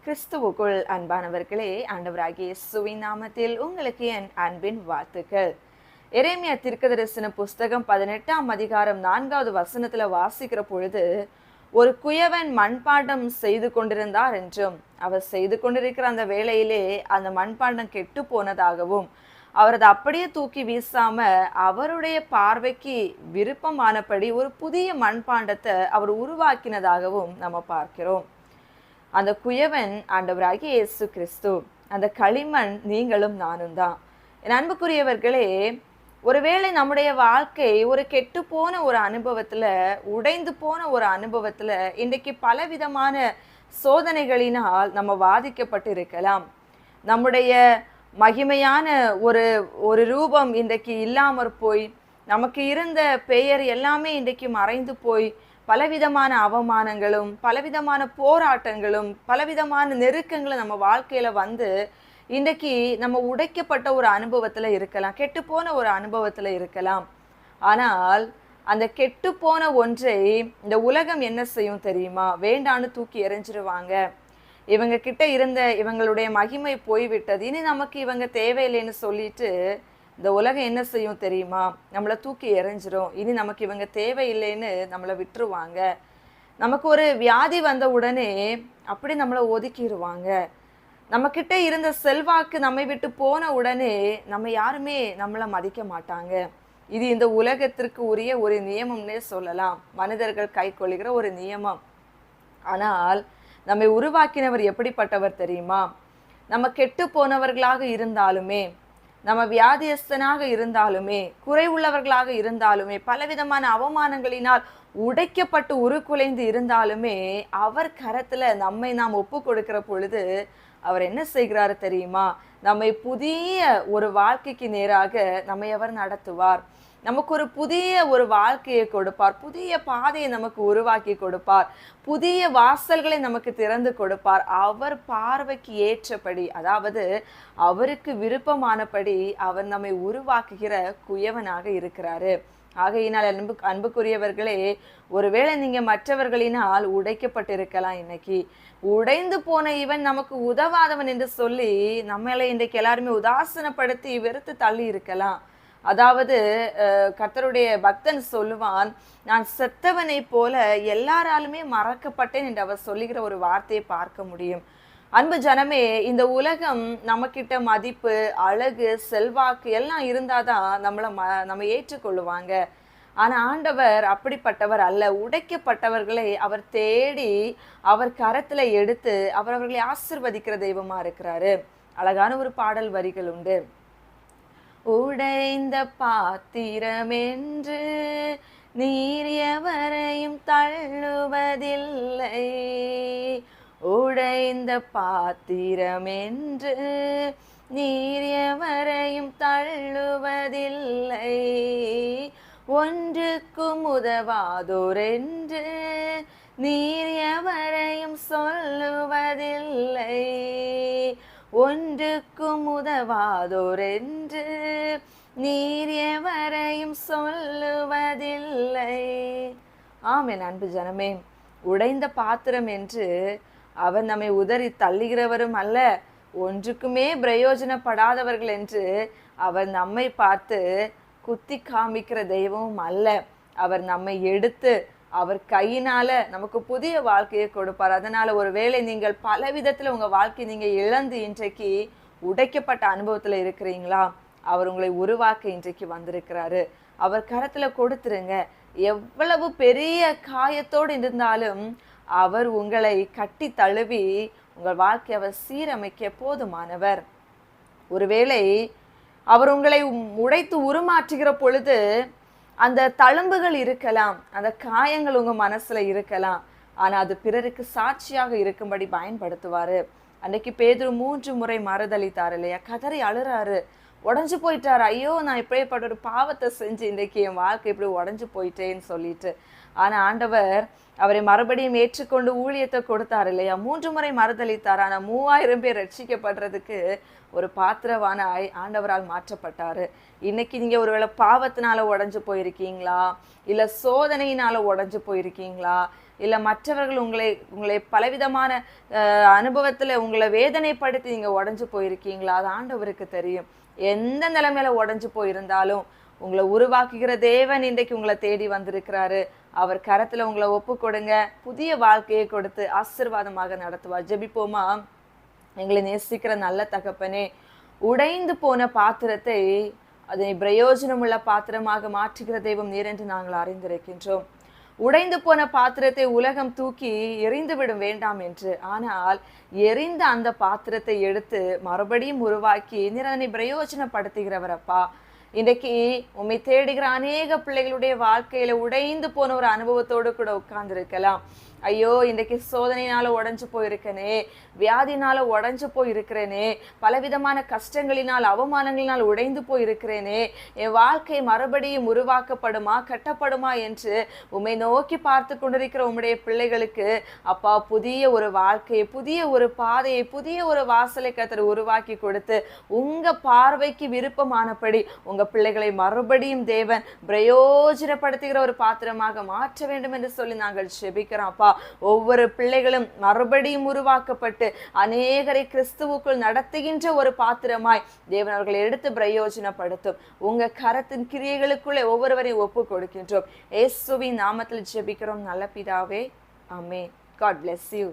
கிறிஸ்துவுக்குள் அன்பானவர்களே, ஆண்டவராகிய இயேசுவின் நாமத்தில் உங்களுக்கு என் அன்பின் வாழ்த்துக்கள். எரேமியா தீர்க்கதரிசன புஸ்தகம் 18ஆம் அதிகாரம் 4வது வசனத்துல வாசிக்கிற பொழுது, ஒரு குயவன் மண்பாண்டம் செய்து கொண்டிருந்தார் என்றும், அவர் செய்து கொண்டிருக்கிற அந்த வேளையிலே அந்த மண்பாண்டம் கெட்டு போனதாகவும், அவர் அதை அப்படியே தூக்கி வீசாம அவருடைய பார்வைக்கு விருப்பமானபடி ஒரு புதிய மண்பாண்டத்தை அவர் உருவாக்கினதாகவும் நம்ம பார்க்கிறோம். அந்த குயவன் ஆண்டவராகிய இயேசு கிறிஸ்து. அந்த களிமண் நீங்களும் நானும் தான். என் அன்புக்குரியவர்களே, ஒருவேளை நம்முடைய வாழ்க்கை ஒரு கெட்டு போன ஒரு அனுபவத்துல, உடைந்து போன ஒரு அனுபவத்துல இன்றைக்கு பலவிதமான சோதனைகளினால் நம்ம பாதிக்கப்பட்டு இருக்கலாம். நம்முடைய மகிமையான ஒரு ஒரு ரூபம் இன்றைக்கு இல்லாமற் போய், நமக்கு இருந்த பெயர் எல்லாமே இன்றைக்கு மறைந்து போய், பலவிதமான அவமானங்களும் பலவிதமான போராட்டங்களும் பலவிதமான நெருக்கங்களும் நம்ம வாழ்க்கையில வந்து இன்றைக்கு நம்ம உடைக்கப்பட்ட ஒரு அனுபவத்துல இருக்கலாம், கெட்டுப்போன ஒரு அனுபவத்துல இருக்கலாம். ஆனால் அந்த கெட்டுப்போன ஒன்றை இந்த உலகம் என்ன செய்யும் தெரியுமா? வேண்டான்னு தூக்கி எறிஞ்சிருவாங்க. இவங்க கிட்ட இருந்த இவங்களுடைய மகிமை போய்விட்டது, இனி நமக்கு இவங்க தேவையில்லைன்னு சொல்லிட்டு இந்த உலகம் என்ன செய்யும் தெரியுமா? நம்மளை தூக்கி எறிஞ்சிரும். இனி நமக்கு இவங்க தேவையில்லைன்னு நம்மளை விட்டுருவாங்க. நமக்கு ஒரு வியாதி வந்த உடனே அப்படி நம்மளை ஒதுக்கிடுவாங்க. நம்மக்கிட்ட இருந்த செல்வாக்கு நம்மை விட்டு போன உடனே நம்ம யாருமே நம்மளை மதிக்க மாட்டாங்க. இது இந்த உலகத்திற்கு உரிய ஒரு நியமம்னே சொல்லலாம், மனிதர்கள் கை கொள்ளுகிற ஒரு நியமம். ஆனால் நம்மை உருவாக்கினவர் எப்படிப்பட்டவர் தெரியுமா? நம்ம கெட்டு போனவர்களாக இருந்தாலுமே, நம்ம வியாதியஸ்தனாக இருந்தாலுமே, குறை உள்ளவர்களாக இருந்தாலுமே, பலவிதமான அவமானங்களினால் உடைக்கப்பட்டு உருக்குலைந்து இருந்தாலுமே, அவர் கரத்துல நம்மை நாம் ஒப்பு கொடுக்கிற பொழுது அவர் என்ன செய்கிறாரு தெரியுமா? நம்மை புதிய ஒரு வாழ்க்கைக்கு நேராக நம்மை அவர் நடத்துவார். நமக்கு ஒரு புதிய ஒரு வாழ்க்கையை கொடுப்பார், புதிய பாதையை நமக்கு உருவாக்கி கொடுப்பார், புதிய வாசல்களை நமக்கு திறந்து கொடுப்பார். அவர் பார்வைக்கு ஏற்றபடி, அதாவது அவருக்கு விருப்பமானபடி அவர் நம்மை உருவாக்குகிற குயவனாக இருக்கிறாரு. ஆகையினால் அன்புக்குரியவர்களே, ஒருவேளை நீங்க மற்றவர்களினால் உடைக்கப்பட்டிருக்கலாம். இன்னைக்கு உடைந்து போன இவன் நமக்கு உதவாதவன் என்று சொல்லி நம்மளை இன்றைக்கு எல்லாருமே உதாசனப்படுத்தி வெறுத்து தள்ளி இருக்கலாம். அதாவது கர்த்தருடைய பக்தன் சொல்லுவான், நான் செத்தவனை போல எல்லாராலுமே மறக்கப்பட்டேன் என்று அவர் சொல்லுகிற ஒரு வார்த்தையை பார்க்க முடியும். அன்பு ஜனமே, இந்த உலகம் நம்மக்கிட்ட மதிப்பு, அழகு, செல்வாக்கு எல்லாம் இருந்தாதான் நம்ம ஏற்றுக்கொள்ளுவாங்க. ஆனா ஆண்டவர் அப்படிப்பட்டவர் அல்ல. உடைக்கப்பட்டவர்களை அவர் தேடி அவர் கரத்துல எடுத்து அவர்களை ஆசிர்வதிக்கிற தெய்வமா இருக்கிறாரு. அழகான ஒரு பாடல் வரிகள் உண்டு. உடைந்த பாத்திரம் என்று நீர் எவரையும் தள்ளுவதில்லை, உடைந்த பாத்திரம் என்று நீர் எவரையும் தள்ளுவதில்லை, ஒன்றுக்கும் உதவாதோர் என்று நீர் எவரையும் சொல்லுவதில்லை, ஒன்றுக்கும் உதவாதோர் என்று நீர் எவரையும் சொல்லுவதில்லை. ஆமென். அன்பு ஜனமே, உடைந்த பாத்திரம் என்று அவர் நம்மை உதறி தள்ளுகிறவரும் அல்ல, ஒன்றுக்குமே பிரயோஜனப்படாதவர்கள் என்று அவர் நம்மை பார்த்து குத்தி காமிக்கிற தெய்வமும் அல்ல. அவர் நம்மை எடுத்து அவர் கையினால நமக்கு புதிய வாழ்க்கையை கொடுப்பார். அதனால ஒருவேளை நீங்கள் பல விதத்துல உங்க வாழ்க்கையை நீங்க இழந்து இன்றைக்கு உடைக்கப்பட்ட அனுபவத்துல இருக்கிறீங்களா? அவர் உங்களை உருவாக்க இன்றைக்கு வந்திருக்கிறாரு. அவர் கரத்துல கொடுத்துருங்க. எவ்வளவு பெரிய காயத்தோடு இருந்தாலும் அவர் உங்களை கட்டி தழுவி உங்கள் வாழ்க்கையை அவர் சீரமைக்க போதுமானவர். ஒருவேளை அவர் உங்களை உடைத்து உருமாற்றுகிற பொழுது அந்த தழும்புகள் இருக்கலாம், அந்த காயங்கள் உங்க மனசுல இருக்கலாம். ஆனா அது பிறருக்கு சாட்சியாக இருக்கும்படி பயன்படுத்துவாரு. அன்னைக்கு பேதுரு 3 முறை மறுதளித்தாரு இல்லையா? கதறி அழுறாரு, உடஞ்சு போயிட்டாரு. ஐயோ, நான் இப்படிப்பட்ட ஒரு பாவத்தை செஞ்சு இன்றைக்கு என் வாழ்க்கை இப்படி உடஞ்சு போயிட்டேன்னு சொல்லிட்டு. ஆனா ஆண்டவர் அவரை மறுபடியும் ஏற்றுக்கொண்டு ஊழியத்தை கொடுத்தாரு இல்லையா? 3 முறை மறுதளித்தார். ஆனா 3000 பேர் ரட்சிக்கப்படுறதுக்கு ஒரு பாத்திரவானாய் ஆண்டவரால் மாற்றப்பட்டாரு. இன்னைக்கு நீங்க ஒருவேளை பாவத்தினால உடைஞ்சு போயிருக்கீங்களா, இல்ல சோதனையினால உடைஞ்சு போயிருக்கீங்களா, இல்ல மற்றவர்கள் உங்களை உங்களை பலவிதமான அனுபவத்துல உங்களை வேதனைப்படுத்தி நீங்க உடைஞ்சு போயிருக்கீங்களா? அது ஆண்டவருக்கு தெரியும். எந்த நிலைமையில உடைஞ்சு போயிருந்தாலும் உங்களை உருவாக்குகிற தேவன் இன்றைக்கு உங்களை தேடி வந்திருக்கிறாரு. அவர் கரத்துல உங்களை ஒப்பு கொடுங்க. புதிய வாழ்க்கையை கொடுத்து ஆசீர்வாதமாக நடத்துவார். ஜெபிப்போமா? எங்களை நேசிக்கிற நல்ல தகப்பனே, உடைந்து போன பாத்திரத்தை அதை பிரயோஜனமுள்ள பாத்திரமாக மாற்றுகிற தெய்வம் நீர் என்று நாங்கள் அறிந்திருக்கின்றோம். உடைந்து போன பாத்திரத்தை உலகம் தூக்கி எரிந்து விடும் வேண்டாம் என்று, ஆனால் எரிந்த அந்த பாத்திரத்தை எடுத்து மறுபடியும் உருவாக்கி நீர் அதனை பிரயோஜனப்படுத்துகிறவர் அப்பா. இன்றைக்கு உம்மை தேடுகிற அநேக பிள்ளைகளுடைய வாழ்க்கையில உடைந்து போன ஒரு அனுபவத்தோடு கூட உட்கார்ந்து இருக்கலாம். ஐயோ, இன்றைக்கு சோதனையினால உடைஞ்சு போயிருக்கனே, வியாதினால உடைஞ்சு போயிருக்கிறேனே, பலவிதமான கஷ்டங்களினால் அவமானங்களினால் உடைந்து போயிருக்கிறேனே, என் வாழ்க்கை மறுபடியும் உருவாக்கப்படுமா கட்டப்படுமா என்று உம்மை நோக்கி பார்த்து கொண்டிருக்கிற உம்முடைய பிள்ளைகளுக்கு அப்பா புதிய ஒரு வாழ்க்கையை, புதிய ஒரு பாதையை, புதிய ஒரு வாசலை கர்த்தர் உருவாக்கி கொடுத்து உங்க பார்வைக்கு விருப்பமானபடி உங்க பிள்ளைகளை மறுபடியும் தேவன் பிரயோஜனப்படுத்துகிற ஒரு பாத்திரமாக மாற்ற வேண்டும் என்று சொல்லி நாங்கள் ஜெபிக்கிறோம் அப்பா. ஒவ்வொரு பிள்ளைகளும் மறுபடியும் உருவாக்கப்பட்டு அநேகரை கிறிஸ்துவுக்குள் நடத்துகின்ற ஒரு பாத்திரமாய் தேவன் அவர்களை எடுத்து பிரயோஜனப்படுத்தும். உங்க கரத்தின் கிரியைகளுக்குள்ளே ஒவ்வொருவரையும் ஒப்பு கொடுக்கின்றோம். இயேசுவின் நாமத்தில் ஜெபிக்கிறோம் நல்ல பிதாவே, ஆமென். God bless you.